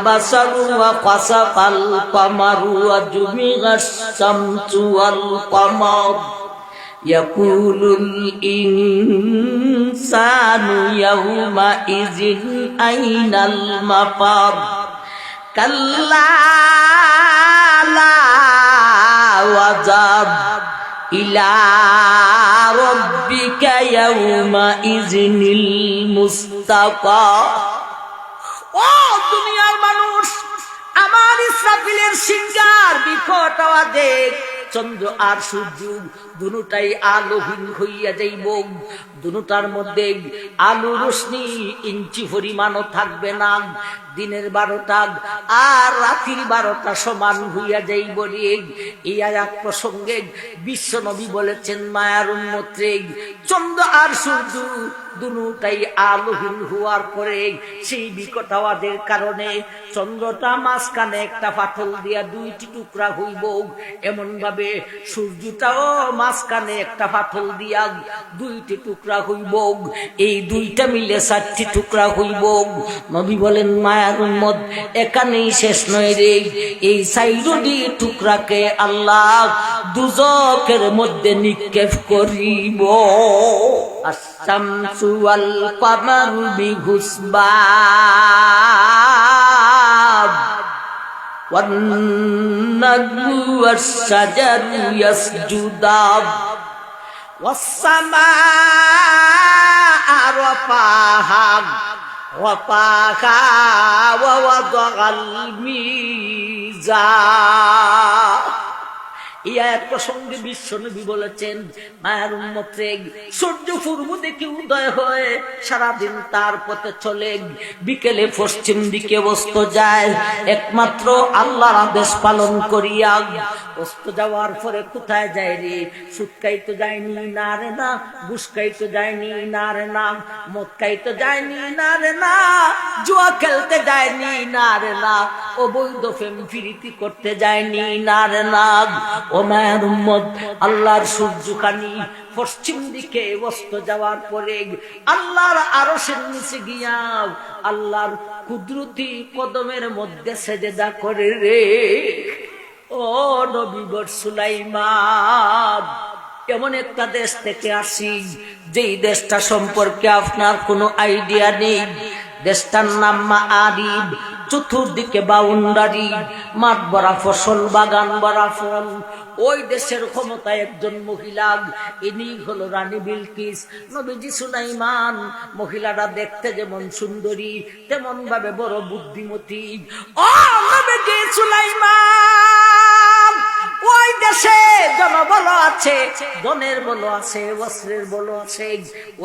বাসারু ওয়া খাসাফাল কামারু ওয়া জুমিআশ শামসু ওয়াল কামার ইয়াকুলুল ইনসানু ইয়াউমাইযিন আইনাল মাফার কাল্লা লা ওয়াজার ইলা রাব্বিকা ইয়াউমাইযিনিল মুস্তাকার। ও দুনিয়ার মানুষ, আমার ইসরাফিলের সিংহার বিকট আওয়াজে চন্দ্র আর সূর্য দুটাই আলোহীন হইয়া যাইব। দুটার মধ্যে আলো রশ্মি ইঞ্চি পরিমাণও থাকবে না। দিনের 12টা আর রাতের 12টা সমান হইয়া যাইব রে। এই আয়াত প্রসঙ্গে বিশ্ব নবী বলেছেন, মায়ার উম্মতরে, চন্দ্র আর সূর্য দুটাই আলোহীন হওয়ার পরে সেই বিকট আওয়াজের কারণে চন্দ্রটা মাঝখানে একটা ফাটল দিয়া 2টি টুকরা হইব, এমন ভাবে সূর্যটাও মাঝখানে একটা ফাটল দিয়া 2টি টুকরা হইব। এই 2টা মিলে 4টি টুকরা হইব। নবী বলেন, মায়ার উম্মত, এখানেই শেষ নয় রে। এই 4টি টুকরাকে আল্লাহ দুজকের মধ্যে নিক্ষেপ করিব। আশ-শামসু ওয়াল কামারু বিহুসবান ওয়ান নাজমু ওয়াশ-শাজারু ইয়াসজুদান ওয়াস-সামাআ রাফাহা ওয়া ওয়াদাআল মিজান। এই আয়াত প্রসঙ্গে বিশ্বনবী বলেছেন, মায়ের উম্মতে, সূর্য পূর্ব দিকে উদয় হয়, সারাদিন তার পথে চলে, বিকেলে পশ্চিম দিকে অস্ত যায়, একমাত্র আল্লাহর আদেশ পালন করিয়া। অস্ত যাওয়ার পরে কোথায় যায় রে? সুদ খাইতে যায়নি না রে না, ঘুষ খাইতে যায়নি না রে না, মদ খাইতে যায়নি না রে না, জুয়া খেলতে যায়নি না রে না, অবৈধ প্রেম প্রীতি করতে যায়নি না রে না। ও মায়ের উম্মত, আল্লাহর সূর্যখানি পশ্চিম দিকে অস্ত যাওয়ার পরে আল্লাহর আরশের নিচে গিয়া আল্লাহর কুদরতি কদমের মধ্যে সেজদা করে রে। ও নবী সুলাইমান, এমন একটা দেশ থেকে আসি যেই দেশটা সম্পর্কে আপনার কোনো আইডিয়া নেই। দেশটার নাম মাআরিব। চতুর্দিকে বাউন্ডারি, মাঠ ভরা ফসল, বাগান ভরা ফল। ওই দেশের ক্ষমতায় একজন মহিলা, ইনি হলো রানী বিলকিস। নবীজি সুলাইমান, মহিলাটা দেখতে যেমন সুন্দরী তেমন ভাবে বড় বুদ্ধিমতী। ও নবীজি সুলাইমান, ওই দেশে জনবল আছে, ধনের বল আছে, বস্ত্রের বল আছে,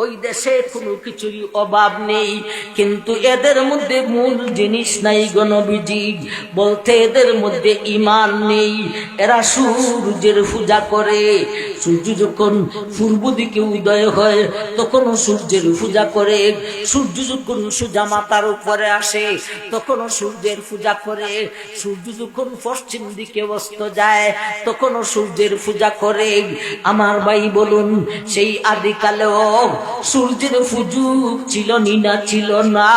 ওই দেশে কোনো কিছুরই অভাব নেই। কিন্তু এদের মধ্যে মূল জিনিস নাই গো নবীজি, বলতে এদের মধ্যে ঈমান নেই। এরা সূর্যের পূজা করে। সূর্য যখন পূর্ব দিকে উদয় হয় তখনও সূর্যের পূজা করে। সূর্য যখন সোজা মাথার উপরে আসে তখনও সূর্যের পূজা করে। সূর্য যখন পশ্চিম দিকে অস্ত যায় তখনও সূর্যের পূজা করে। আমার ভাই বলুন, সেই আদিকালেও সূর্যের পূজা ছিল নি না ছিল না?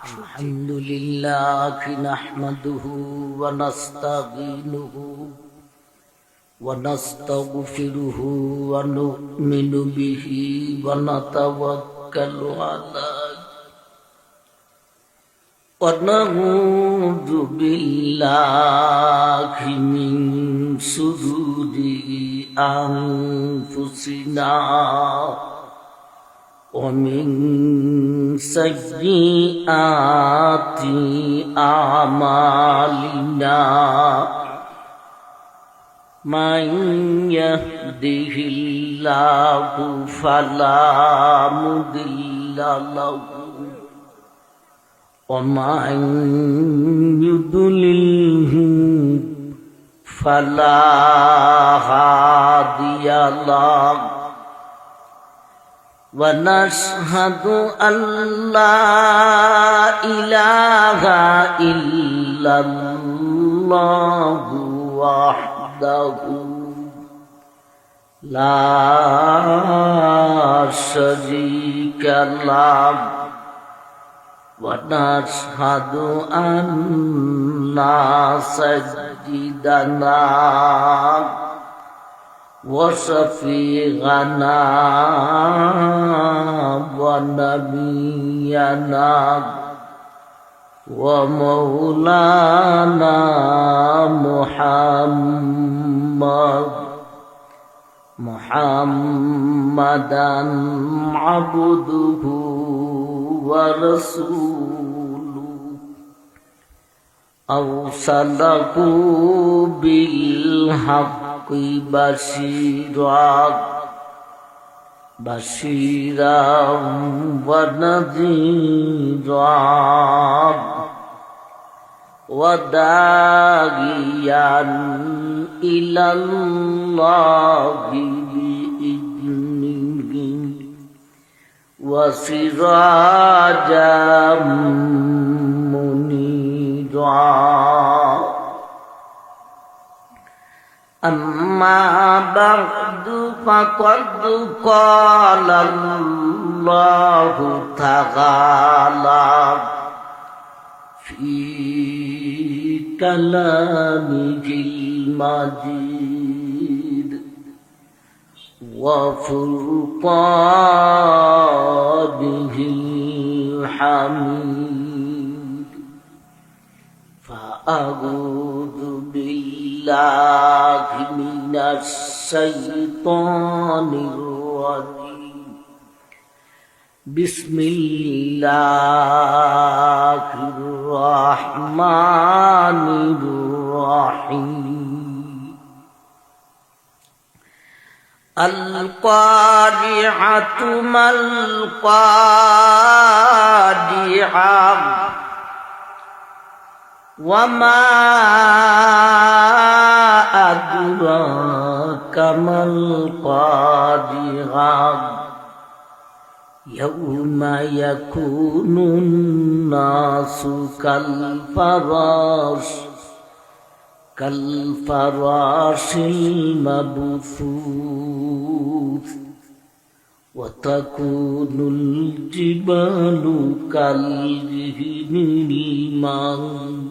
আলহামদুলিল্লাহ নাহমাদুহু ওয়া নাস্তাগীনুহু ওয়া নাস্তাগফিরুহু ওয়া নু'মিনু বিহি ওয়া নাতাওয়াক্কালু আলাইহি ওয়া নাউযু বিল্লাহি মিন শুরুরি আনফুসিনা ওয়া মিন সাইয়্যিআতি আমালিনা। মান ইয়াহদিহিল্লাহু ফালা মুদিল্লা লাহু ওয়া মান ইউদ্লিলহু ফালা হাদিয়া লাহু। ওয়া নাশহাদু আল্লা ইলাহা ইল্লাল্লাহু ওয়াহদাহু লা শারীকা লাহু ونشهد أن سيدنا وشفيعنا ونبينا ومولانا محمدا عبده ورسوله أرسله بالحق بشيرا ونذيرا وداعيا إلى الله بإذنه وسراجا منيرا أما بعد فقد قال الله تعالى في كلامه المجيد وفرقانه الحميد فأعوذ بالله من الشيطان الرجيم بسم الله الرحمن الرحيم القارعة ما القارعة وما أدراك ما القارعة يوم يكون الناس كالفراش المبثوث وتكون الجبال كالعهن المنفوش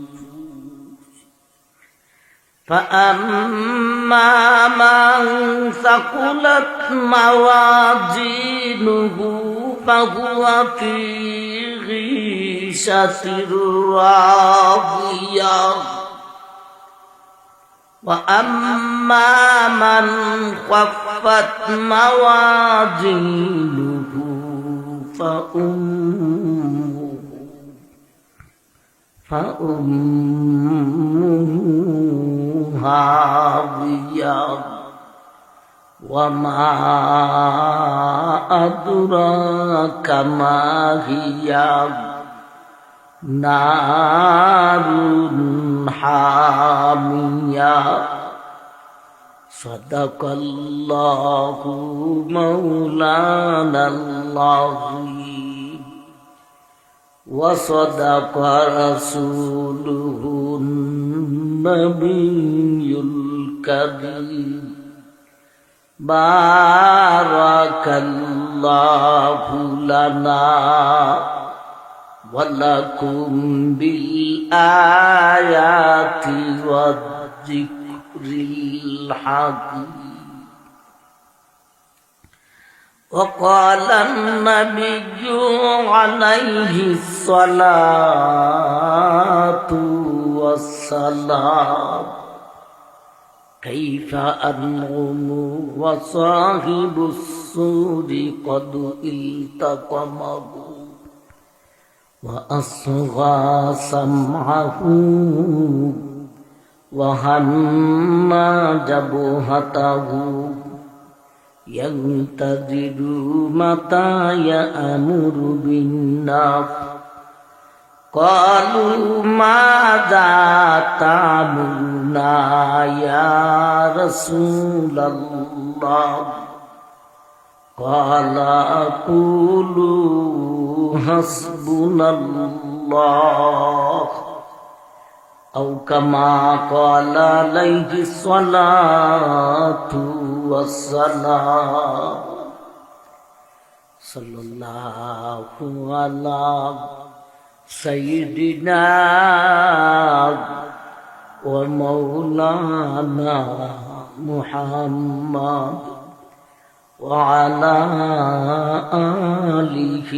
فأما من ثقلت موازينه فهو في عيشة راضية وأما من خفت موازينه فأمه هاوية وما أدراك ما هي نار حامية صدق الله مولانا العظيم وصدق رسوله النبي الكريم بارك الله لنا ولكم بالآيات والذكر الحكيم وقال النبي عليه الصلاة والسلام كيف أنعم وصاحب السور قد التقمه وأصغى سمعه وهنى جبهته ينتظر متى يأمر بالنار قالوا ماذا تعملنا يا رسول الله قال قولوا حسبنا الله أو كما قال عليه الصلاة والسلام صلى الله على سيدنا ومولانا محمد وعلى آله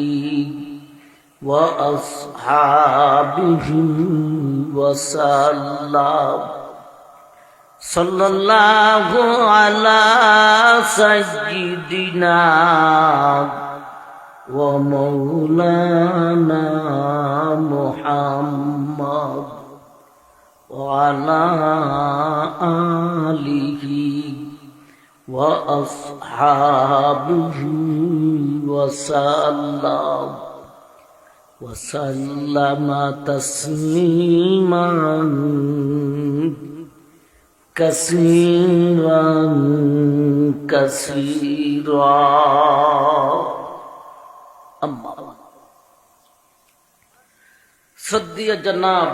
وأصحابه وسلم صلى الله على سيدنا ومولانا محمد وعلى آله وأصحابه وسلم وسلم تسليما كثيرا كثيرا أما শ্রদ্ধেয় জনাব